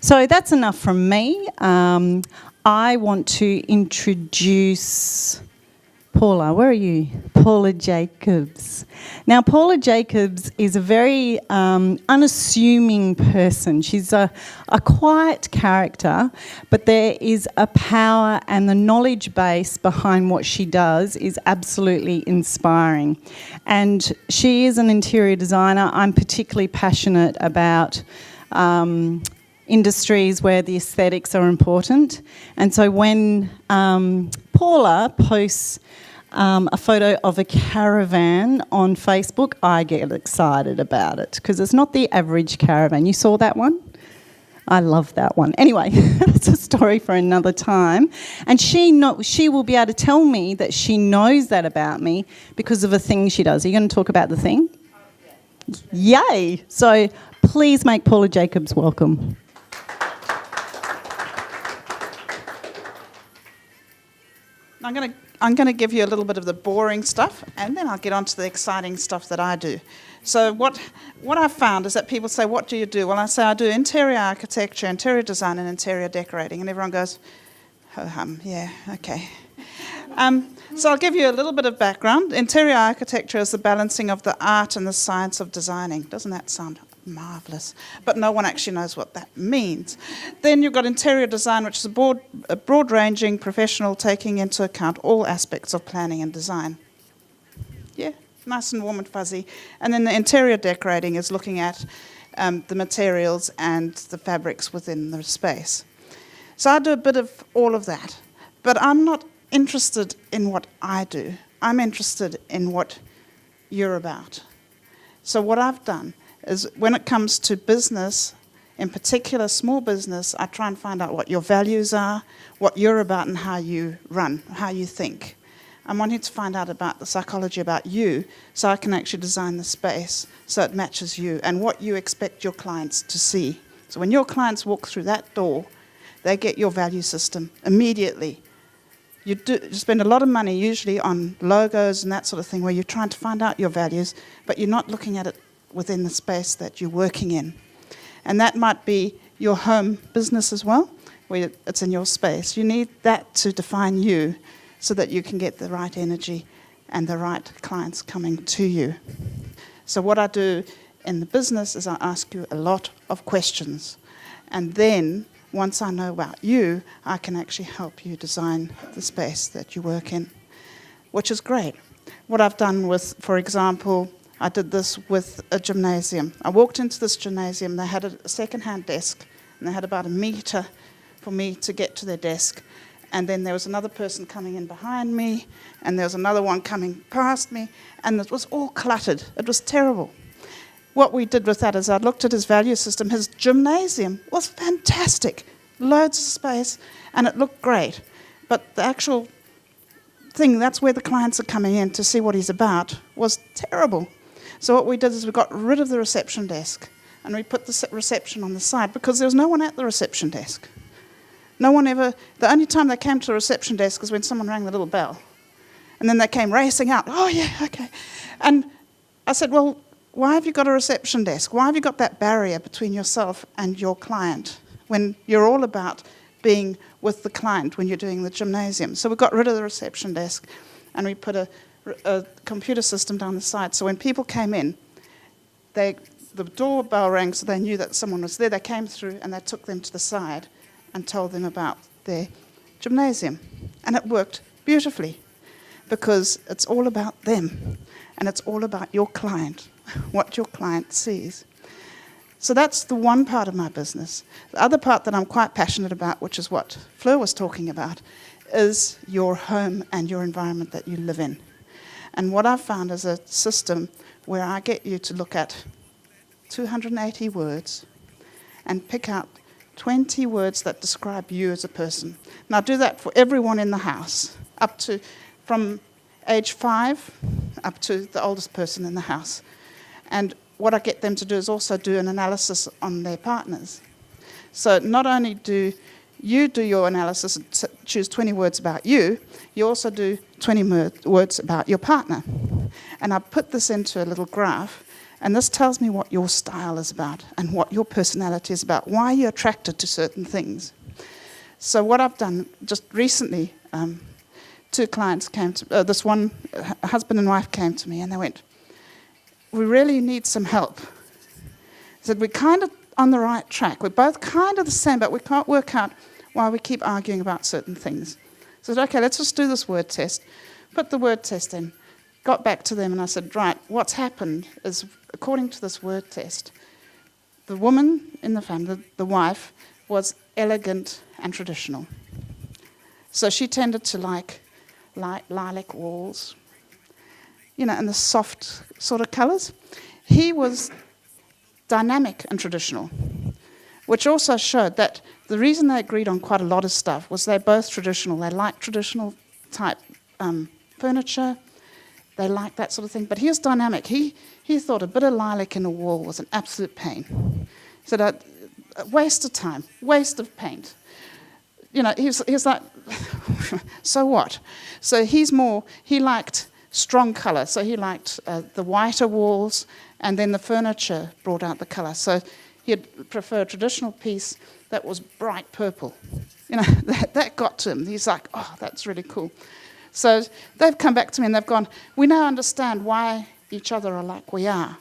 So that's enough from me. I want to introduce Paula. Where are you? Paula Jacobs. Now, Paula Jacobs is a very unassuming person. She's a quiet character, but there is a power, and the knowledge base behind what she does is absolutely inspiring. And she is an interior designer. I'm particularly passionate about industries where the aesthetics are important. And so when Paula posts a photo of a caravan on Facebook, I get excited about it because it's not the average caravan. You saw that one? I love that one. Anyway, that's a story for another time. And she will be able to tell me that she knows that about me because of a thing she does. Are you going to talk about the thing? Yeah. Yay! So please make Paula Jacobs welcome. I'm going to give you a little bit of the boring stuff, and then I'll get on to the exciting stuff that I do. So what I've found is that people say, what do you do? Well, I say I do interior architecture, interior design, and interior decorating. And everyone goes, oh, yeah, okay. So I'll give you a little bit of background. Interior architecture is the balancing of the art and the science of designing. Doesn't that sound marvellous? But no one actually knows what that means. Then you've got interior design, which is a broad-ranging professional taking into account all aspects of planning and design. Yeah, nice and warm and fuzzy. And then the interior decorating is looking at the materials and the fabrics within the space. So I do a bit of all of that. But I'm not interested in what I do. I'm interested in what you're about. So what I've done is when it comes to business, in particular small business, I try and find out what your values are, what you're about and how you run, how you think. I'm wanting to find out about the psychology about you so I can actually design the space so it matches you and what you expect your clients to see. So when your clients walk through that door, they get your value system immediately. You spend a lot of money usually on logos and that sort of thing where you're trying to find out your values, but you're not looking at it within the space that you're working in. And that might be your home business as well, where it's in your space. You need that to define you so that you can get the right energy and the right clients coming to you. So what I do in the business is I ask you a lot of questions. And then, once I know about you, I can actually help you design the space that you work in, which is great. What I've done with, for example, I did this with a gymnasium. I walked into this gymnasium, they had a second-hand desk, and they had about a metre for me to get to their desk. And then there was another person coming in behind me, and there was another one coming past me, and it was all cluttered. It was terrible. What we did with that is I looked at his value system. His gymnasium was fantastic, loads of space, and it looked great. But the actual thing, that's where the clients are coming in to see what he's about, was terrible. So what we did is we got rid of the reception desk and we put the reception on the side because there was no one at the reception desk. No one ever, the only time they came to the reception desk was when someone rang the little bell. And then they came racing out, oh yeah, okay. And I said, well, why have you got a reception desk? Why have you got that barrier between yourself and your client when you're all about being with the client when you're doing the gymnasium? So we got rid of the reception desk and we put a computer system down the side. So when people came in, the doorbell rang so they knew that someone was there. They came through and they took them to the side and told them about their gymnasium. And it worked beautifully because it's all about them and it's all about your client, what your client sees. So that's the one part of my business. The other part that I'm quite passionate about, which is what Fleur was talking about, is your home and your environment that you live in. And what I've found is a system where I get you to look at 280 words and pick out 20 words that describe you as a person. And I do that for everyone in the house, up to from age 5 up to the oldest person in the house. And what I get them to do is also do an analysis on their partners. So not only do you do your analysis and choose 20 words about you, you also do 20 words about your partner. And I put this into a little graph, And this tells me what your style is about and what your personality is about, why you're attracted to certain things. So what I've done just recently, two clients came to, this one husband and wife came to me and they went, we really need some help. I said, we're kind of on the right track. We're both kind of the same, but we can't work out why we keep arguing about certain things. So I said, okay, let's just do this word test. Put the word test in. Got back to them and I said, right, what's happened is, according to this word test, the woman in the family, the wife, was elegant and traditional. So she tended to like lilac walls, and the soft sort of colours. He was dynamic and traditional, which also showed that the reason they agreed on quite a lot of stuff was they're both traditional. They like traditional type furniture. They like that sort of thing. But he was dynamic. He thought a bit of lilac in a wall was an absolute pain. He said, a waste of time, waste of paint. He was like, so what? So he liked strong colour. So he liked the whiter walls, and then the furniture brought out the colour. So he'd prefer a traditional piece that was bright purple. That got to him. He's like, oh, that's really cool. So they've come back to me and they've gone, we now understand why each other are like we are.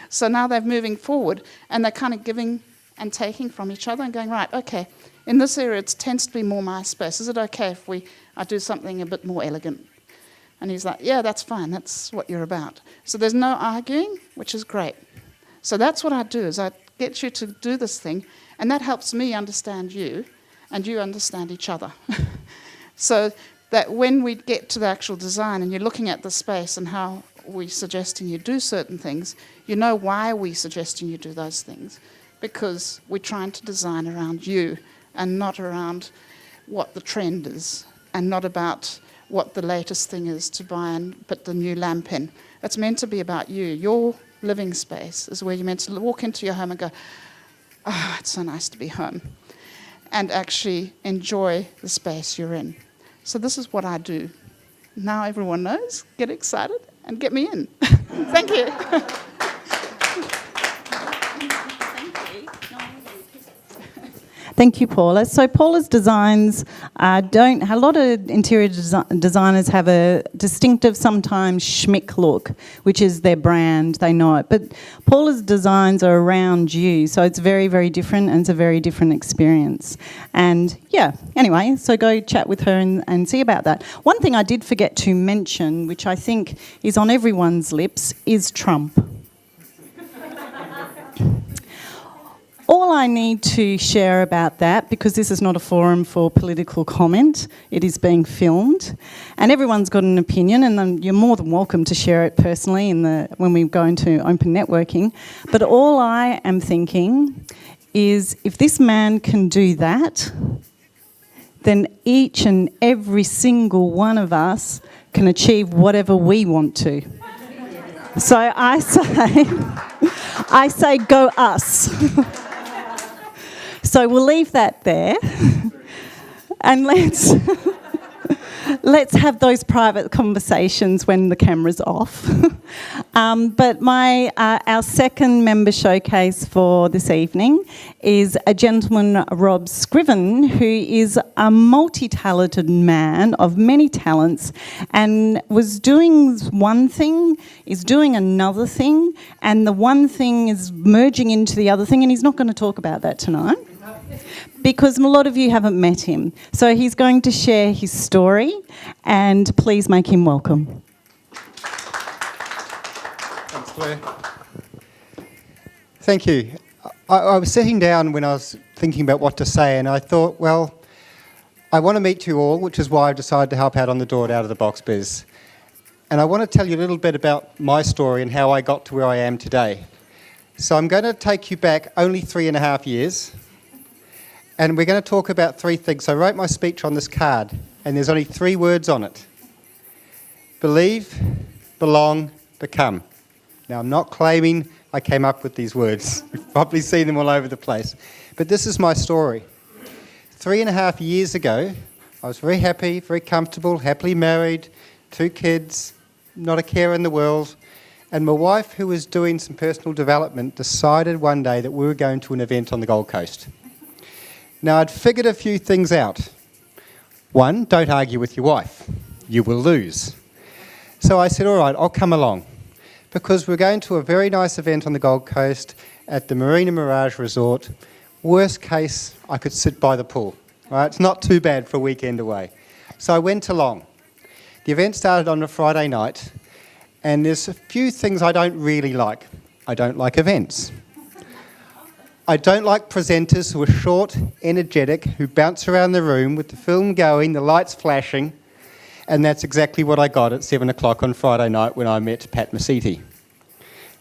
So now they're moving forward and they're kind of giving and taking from each other and going, right, okay, in this area it tends to be more my space. Is it okay if I do something a bit more elegant? And he's like, yeah, that's fine. That's what you're about. So there's no arguing, which is great. So that's what I do, is I get you to do this thing, and that helps me understand you, and you understand each other. So that when we get to the actual design and you're looking at the space and how we're suggesting you do certain things, you know why we're suggesting you do those things. Because we're trying to design around you and not around what the trend is, and not about what the latest thing is to buy and put the new lamp in. It's meant to be about you. Your living space is where you're meant to walk into your home and go, oh, it's so nice to be home, and actually enjoy the space you're in. So this is what I do. Now everyone knows. Get excited and get me in. Thank you. Thank you, Paula. So Paula's designs a lot of interior designers have a distinctive, sometimes schmick look, which is their brand, they know it. But Paula's designs are around you, so it's very, very different, and it's a very different experience. And yeah, anyway, so go chat with her and see about that. One thing I did forget to mention, which I think is on everyone's lips, is Trump. All I need to share about that, because this is not a forum for political comment, it is being filmed, and everyone's got an opinion, and then you're more than welcome to share it personally when we go into open networking. But all I am thinking is, if this man can do that, then each and every single one of us can achieve whatever we want to. So I say go us. So we'll leave that there, and let's have those private conversations when the camera's off. But our second member showcase for this evening is a gentleman, Rob Scriven, who is a multi-talented man of many talents, and was doing one thing, is doing another thing, and the one thing is merging into the other thing, and he's not going to talk about that tonight, because a lot of you haven't met him. So he's going to share his story, and please make him welcome. Thanks, Claire. Thank you. I was sitting down when I was thinking about what to say, and I thought, well, I want to meet you all, which is why I decided to help out on the door out of the Box Biz. And I want to tell you a little bit about my story and how I got to where I am today. So I'm going to take you back only 3.5 years. And we're going to talk about 3 things. So I wrote my speech on this card, and there's only 3 words on it. Believe, belong, become. Now, I'm not claiming I came up with these words. You've probably seen them all over the place. But this is my story. 3.5 years ago, I was very happy, very comfortable, happily married, 2 kids, not a care in the world. And my wife, who was doing some personal development, decided one day that we were going to an event on the Gold Coast. Now, I'd figured a few things out. One, don't argue with your wife. You will lose. So I said, all right, I'll come along. Because we're going to a very nice event on the Gold Coast at the Marina Mirage Resort. Worst case, I could sit by the pool. Right? It's not too bad for a weekend away. So I went along. The event started on a Friday night, and there's a few things I don't really like. I don't like events. I don't like presenters who are short, energetic, who bounce around the room with the film going, the lights flashing, and that's exactly what I got at 7 o'clock on Friday night when I met Pat Mesiti.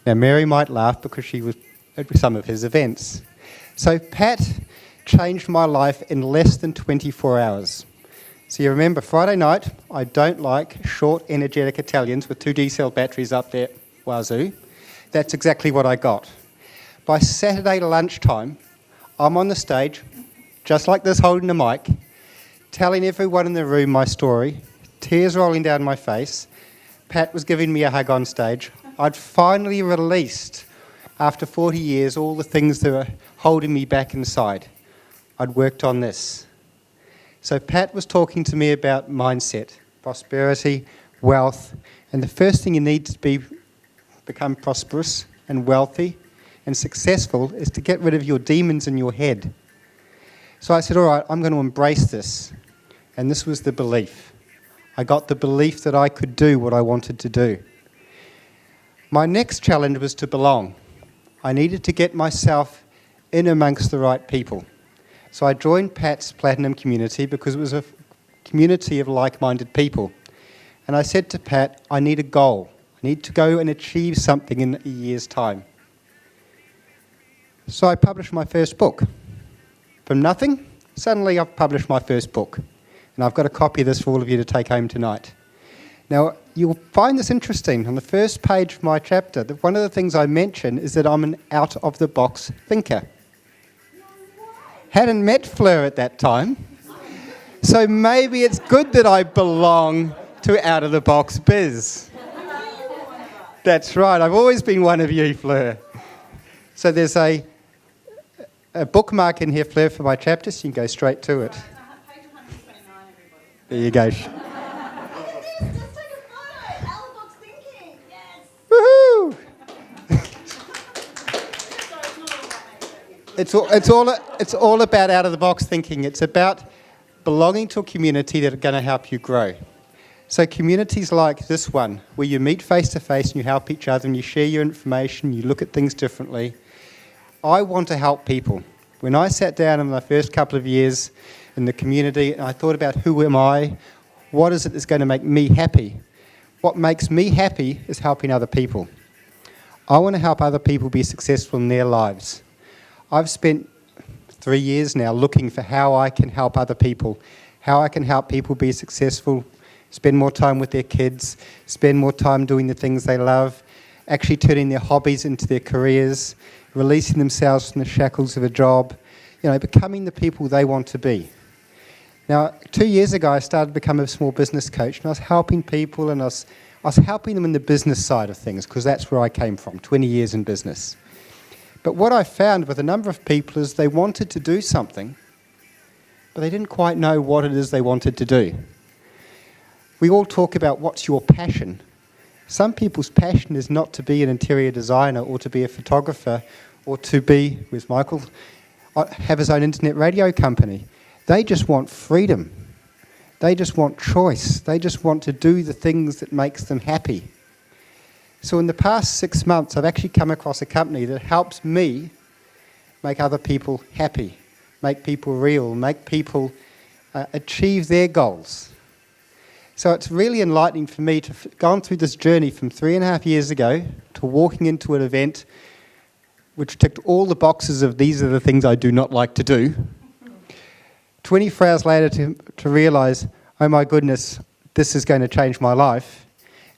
Now, Mary might laugh because she was at some of his events. So Pat changed my life in less than 24 hours. So you remember, Friday night, I don't like short, energetic Italians with 2 D-cell batteries up there, wazoo. That's exactly what I got. By Saturday lunchtime, I'm on the stage, just like this, holding the mic, telling everyone in the room my story, tears rolling down my face. Pat was giving me a hug on stage. I'd finally released, after 40 years, all the things that were holding me back inside. I'd worked on this. So Pat was talking to me about mindset, prosperity, wealth, and the first thing you need to become prosperous and wealthy and successful is to get rid of your demons in your head. So I said, all right, I'm going to embrace this. And this was the belief. I got the belief that I could do what I wanted to do. My next challenge was to belong. I needed to get myself in amongst the right people. So I joined Pat's Platinum community because it was a community of like-minded people. And I said to Pat, I need a goal. I need to go and achieve something in a year's time. So I published my first book. From nothing, suddenly I've published my first book. And I've got a copy of this for all of you to take home tonight. Now, you'll find this interesting. On the first page of my chapter, one of the things I mention is that I'm an out-of-the-box thinker. Hadn't met Fleur at that time. So maybe it's good that I belong to Out-of-the-Box Biz. That's right, I've always been one of you, Fleur. So there's a bookmark in here, Fleur, for my chapter, so you can go straight to it. Page 129, everybody. There you go. Just take a photo. Out-of-the-box thinking. Yes. Woohoo! So it's not all about me. It's all about out-of-the-box thinking. It's about belonging to a community that are going to help you grow. So communities like this one, where you meet face-to-face and you help each other and you share your information, you look at things differently. I want to help people. When I sat down in my first couple of years in the community and I thought about who am I, what is it that's going to make me happy? What makes me happy is helping other people. I want to help other people be successful in their lives. I've spent 3 years now looking for how I can help other people, how I can help people be successful, spend more time with their kids, spend more time doing the things they love, actually turning their hobbies into their careers, releasing themselves from the shackles of a job, becoming the people they want to be. Now, 2 years ago, I started to become a small business coach, and I was helping people, and I was helping them in the business side of things, because that's where I came from, 20 years in business. But what I found with a number of people is they wanted to do something, but they didn't quite know what it is they wanted to do. We all talk about what's your passion. Some people's passion is not to be an interior designer or to be a photographer or to be, where's Michael, have his own internet radio company. They just want freedom. They just want choice. They just want to do the things that makes them happy. So in the past 6 months, I've actually come across a company that helps me make other people happy, make people real, make people achieve their goals. So it's really enlightening for me to have gone through this journey from 3.5 years ago to walking into an event which ticked all the boxes of these are the things I do not like to do. 24 hours later to realise, oh my goodness, this is going to change my life.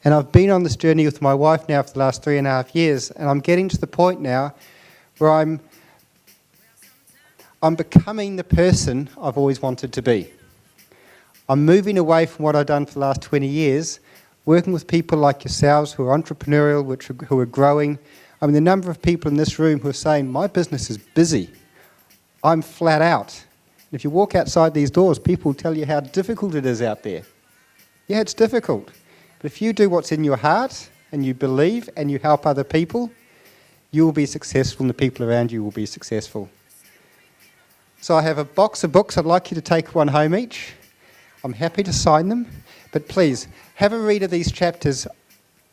And I've been on this journey with my wife now for the last 3.5 years, and I'm getting to the point now where I'm becoming the person I've always wanted to be. I'm moving away from what I've done for the last 20 years. working with people like yourselves who are entrepreneurial, who are growing. I mean, the number of people in this room who are saying, my business is busy. I'm flat out. If you walk outside these doors, people will tell you how difficult it is out there. Yeah, it's difficult. But if you do what's in your heart and you believe and you help other people, you will be successful and the people around you will be successful. So I have a box of books. I'd like you to take one home each. I'm happy to sign them. But please, have a read of these chapters.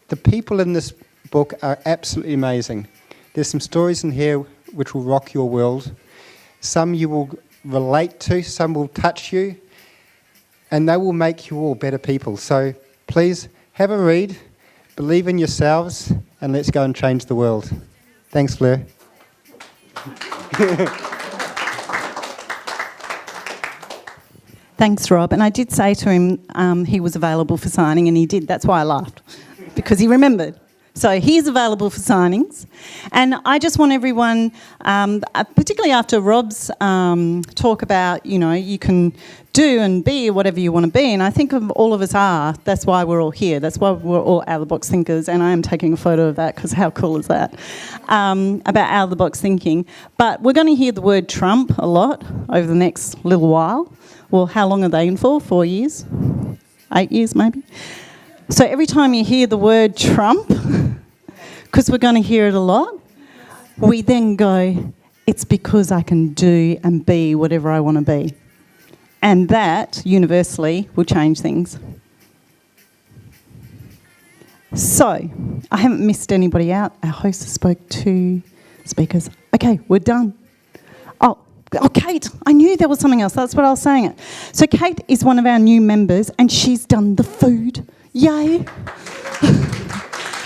The people in this book are absolutely amazing. There's some stories in here which will rock your world. Some you will relate to, some will touch you, and they will make you all better people. So please, have a read, believe in yourselves, and let's go and change the world. Thanks, Fleur. Thanks, Rob. And I did say to him he was available for signing, and he did. That's why I laughed, because he remembered. So he is available for signings. And I just want everyone, particularly after Rob's talk about, you can do and be whatever you want to be, and I think all of us are. That's why we're all here. That's why we're all out-of-the-box thinkers, and I am taking a photo of that because how cool is that? About out-of-the-box thinking. But we're going to hear the word Trump a lot over the next little while. Well, how long are they in for? 4 years? 8 years maybe? So every time you hear the word Trump, because we're going to hear it a lot, we then go, it's because I can do and be whatever I want to be. And that, universally, will change things. So, I haven't missed anybody out. Our host spoke 2 speakers. Okay, we're done. Oh, Kate, I knew there was something else. That's what I was saying. So Kate is one of our new members, and she's done the food. Yay!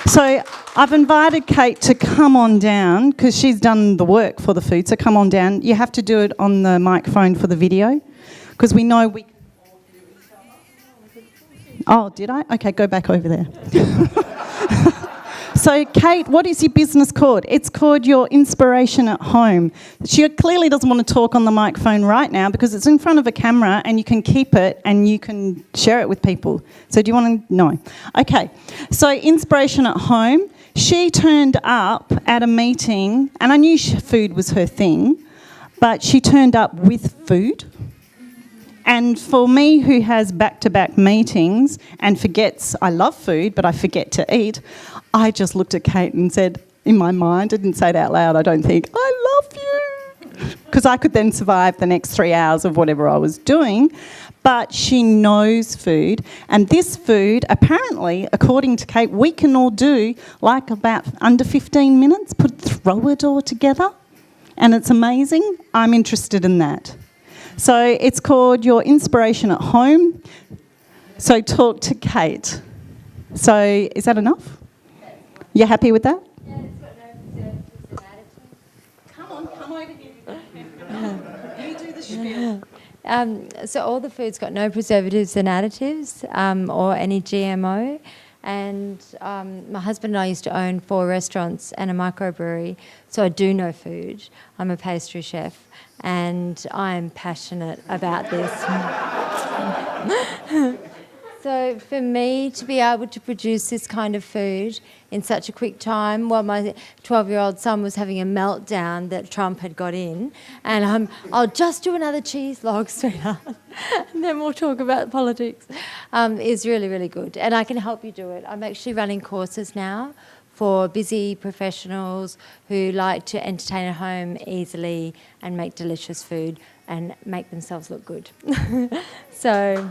So I've invited Kate to come on down because she's done the work for the food. So come on down. You have to do it on the microphone for the video because we know we can all hear each other. Oh, did I? Okay, go back over there. So, Kate, what is your business called? It's called Your Inspiration at Home. She clearly doesn't want to talk on the microphone right now because it's in front of a camera and you can keep it and you can share it with people. So do you want to? No. Okay. So, Inspiration at Home. She turned up at a meeting, and I knew food was her thing, but she turned up with food. And for me, who has back-to-back meetings and forgets, I love food, but I forget to eat, I just looked at Kate and said, in my mind, I didn't say it out loud, I don't think, I love you. Because I could then survive the next 3 hours of whatever I was doing. But she knows food. And this food, apparently, according to Kate, we can all do like about under 15 minutes, throw it all together. And it's amazing. I'm interested in that. So it's called Your Inspiration at Home. So talk to Kate. So is that enough? You happy with that? Yeah, it's got no preservatives and additives. Come over here. You do the spiel. So all the food's got no preservatives and additives or any GMO. And my husband and I used to own 4 restaurants and a microbrewery, so I do know food. I'm a pastry chef, and I'm passionate about this. So for me to be able to produce this kind of food in such a quick time, while my 12-year-old son was having a meltdown that Trump had got in, and I'll just do another cheese log, sweetheart, and then we'll talk about politics, is really, really good. And I can help you do it. I'm actually running courses now for busy professionals who like to entertain at home easily and make delicious food and make themselves look good. So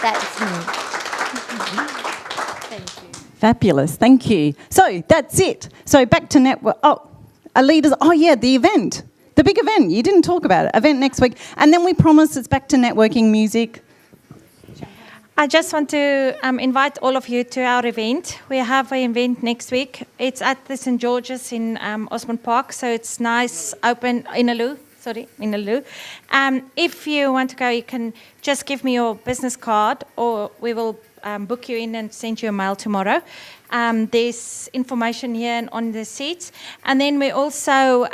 that's me. Thank you. Fabulous, thank you. So that's it. So back to network. The event. The big event. You didn't talk about it. Event next week. And then we promise it's back to networking, music. I just want to invite all of you to our event. We have an event next week. It's at the St. George's in Osborne Park, so it's nice, open, in a loo. If you want to go, you can just give me your business card, or we will book you in and send you a mail tomorrow. There's information here and on the seats. And then we also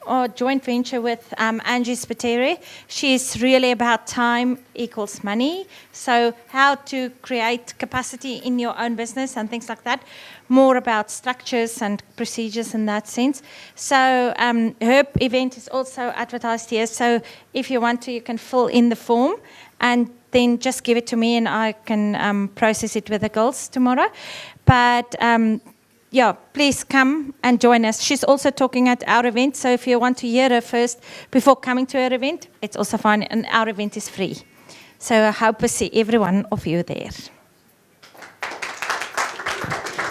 a joint venture with Angie Spiteri. She's really about time equals money. So how to create capacity in your own business and things like that. More about structures and procedures in that sense. So her event is also advertised here. So if you want to, you can fill in the form and then just give it to me and I can process it with the girls tomorrow. But yeah, please come and join us. She's also talking at our event, so if you want to hear her first before coming to her event, it's also fine, and our event is free. So I hope to see every one of you there.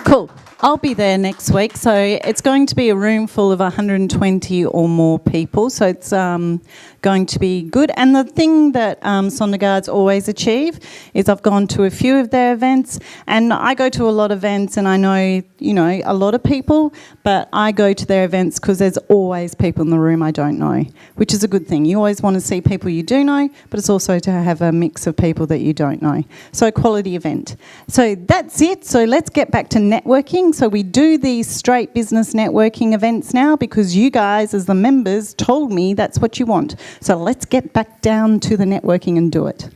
Cool. I'll be there next week. So it's going to be a room full of 120 or more people. So it's going to be good. And the thing that Sondergaards always achieve is I've gone to a few of their events, and I go to a lot of events and I know, a lot of people, but I go to their events because there's always people in the room I don't know, which is a good thing. You always want to see people you do know, but it's also to have a mix of people that you don't know. So quality event. So that's it. So let's get back to networking. So we do these straight business networking events now because you guys as the members told me that's what you want. So let's get back down to the networking and do it.